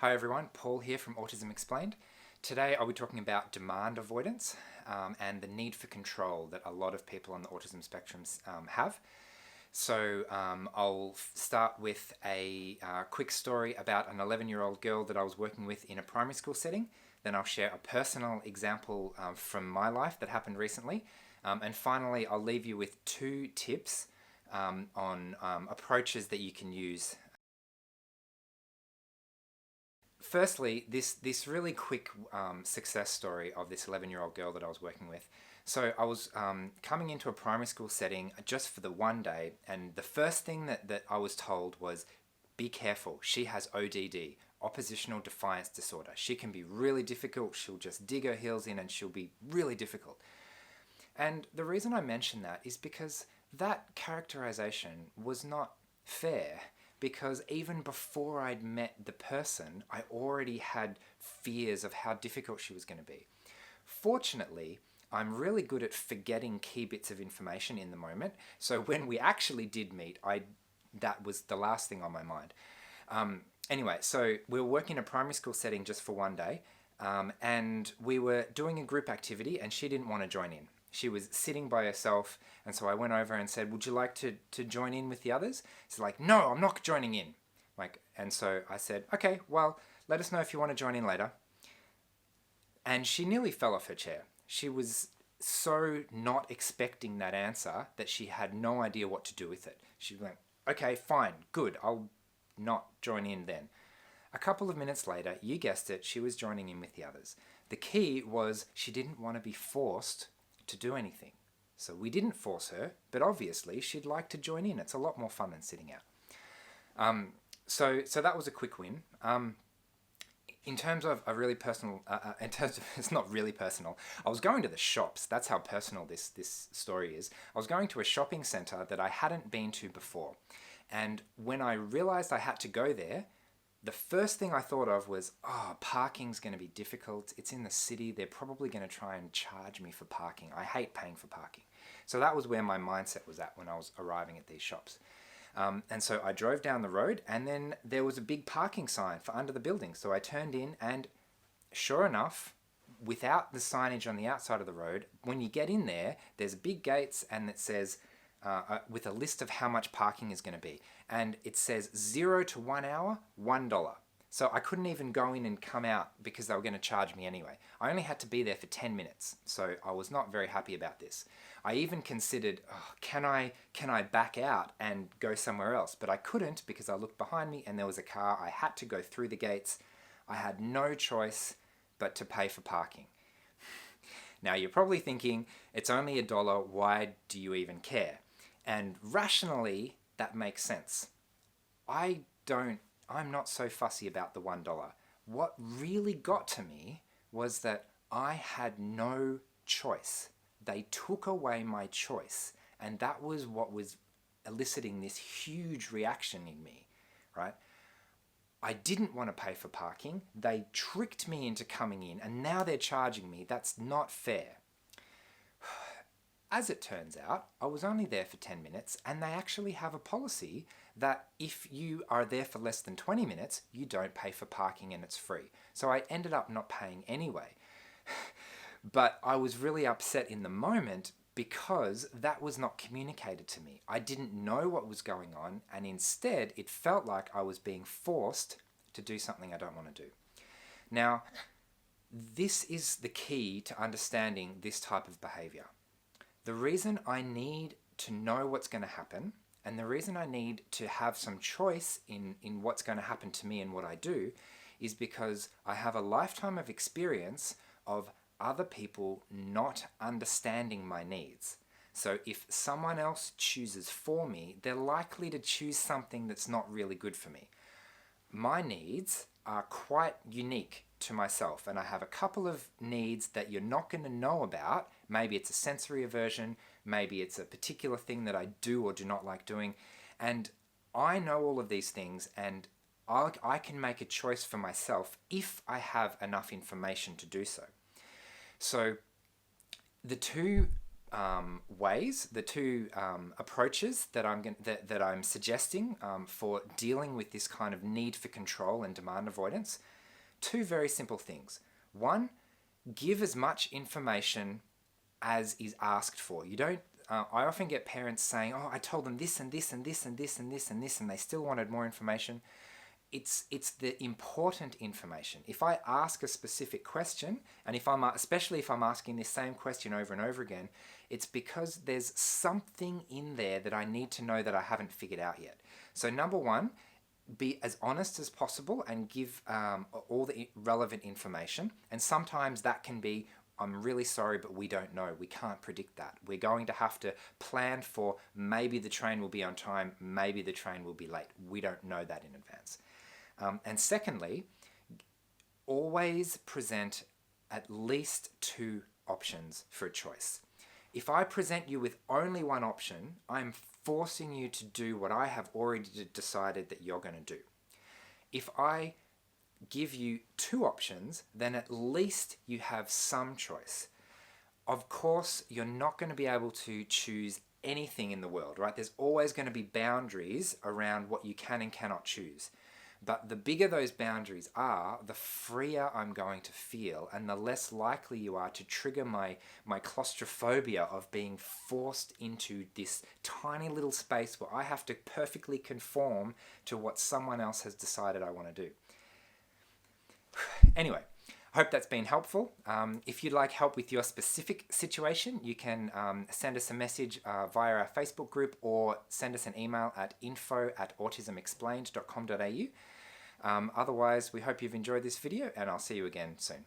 Hi everyone, Paul here from Autism Explained. Today I'll be talking about demand avoidance and the need for control that a lot of people on the autism spectrum have. So I'll start with a quick story about an 11-year-old girl that I was working with in a primary school setting. Then I'll share a personal example from my life that happened recently. And finally, I'll leave you with 2 tips on approaches that you can use. Firstly, this really quick success story of this 11-year-old girl that I was working with. So I was coming into a primary school setting just for the one day, and the first thing that I was told was, be careful, she has ODD, Oppositional Defiance Disorder. She can be really difficult, she'll just dig her heels in and she'll be really difficult. And the reason I mention that is because that characterization was not fair, because even before I'd met the person, I already had fears of how difficult she was going to be. Fortunately, I'm really good at forgetting key bits of information in the moment, so when we actually did meet, that was the last thing on my mind. Anyway, so we were working in a primary school setting just for one day, and we were doing a group activity and she didn't want to join in. She was sitting by herself, and so I went over and said, would you like to join in with the others? She's like, no, I'm not joining in. And so I said, okay, well, let us know if you want to join in later. And she nearly fell off her chair. She was so not expecting that answer that she had no idea what to do with it. She went, okay, fine, good, I'll not join in then. A couple of minutes later, you guessed it, she was joining in with the others. The key was she didn't want to be forced to do anything. So we didn't force her, but obviously she'd like to join in. It's a lot more fun than sitting out. So that was a quick win. In terms of a really personal, it's not really personal, I was going to the shops. That's how personal this story is. I was going to a shopping centre that I hadn't been to before. And when I realised I had to go there, the first thing I thought of was, parking's going to be difficult. It's in the city. They're probably going to try and charge me for parking. I hate paying for parking. So that was where my mindset was at when I was arriving at these shops. And so I drove down the road, and then there was a big parking sign for under the building. So I turned in, and sure enough, without the signage on the outside of the road, when you get in there, there's big gates and it says, with a list of how much parking is going to be. And it says 0 to 1 hour, $1. So I couldn't even go in and come out because they were going to charge me anyway. I only had to be there for 10 minutes, so I was not very happy about this. I even considered, can I back out and go somewhere else? But I couldn't because I looked behind me and there was a car. I had to go through the gates. I had no choice but to pay for parking. Now you're probably thinking, it's only $1, why do you even care? And rationally, that makes sense. I'm not so fussy about the $1. What really got to me was that I had no choice. They took away my choice, and that was what was eliciting this huge reaction in me, right? I didn't want to pay for parking. They tricked me into coming in, and now they're charging me. That's not fair. As it turns out, I was only there for 10 minutes, and they actually have a policy that if you are there for less than 20 minutes, you don't pay for parking and it's free. So I ended up not paying anyway. But I was really upset in the moment because that was not communicated to me. I didn't know what was going on, and instead it felt like I was being forced to do something I don't want to do. Now, this is the key to understanding this type of behaviour. The reason I need to know what's going to happen, and the reason I need to have some choice in what's going to happen to me and what I do, is because I have a lifetime of experience of other people not understanding my needs. So if someone else chooses for me, they're likely to choose something that's not really good for me. My needs are quite unique to myself, and I have a couple of needs that you're not going to know about. Maybe it's a sensory aversion, maybe it's a particular thing that I do or do not like doing, and I know all of these things, and I can make a choice for myself if I have enough information to do so. So the two ways, the two approaches that I'm suggesting for dealing with this kind of need for control and demand avoidance. Two very simple things. One, give as much information as is asked for. You don't. I often get parents saying, "Oh, I told them this and this and this and this and this and this, and they still wanted more information." It's the important information. If I ask a specific question, and especially if I'm asking this same question over and over again, it's because there's something in there that I need to know that I haven't figured out yet. So number one, be as honest as possible and give all the relevant information. And sometimes that can be, "I'm really sorry, but we don't know. We can't predict that. We're going to have to plan for maybe the train will be on time, maybe the train will be late. We don't know that in advance." And secondly, always present at least two options for a choice. If I present you with only one option, I'm forcing you to do what I have already decided that you're going to do. If I give you two options, then at least you have some choice. Of course, you're not going to be able to choose anything in the world, right? There's always going to be boundaries around what you can and cannot choose. But the bigger those boundaries are, the freer I'm going to feel, and the less likely you are to trigger my claustrophobia of being forced into this tiny little space where I have to perfectly conform to what someone else has decided I want to do. Anyway, I hope that's been helpful. If you'd like help with your specific situation, you can send us a message via our Facebook group or send us an email at info@autismexplained.com.au. Otherwise, we hope you've enjoyed this video, and I'll see you again soon.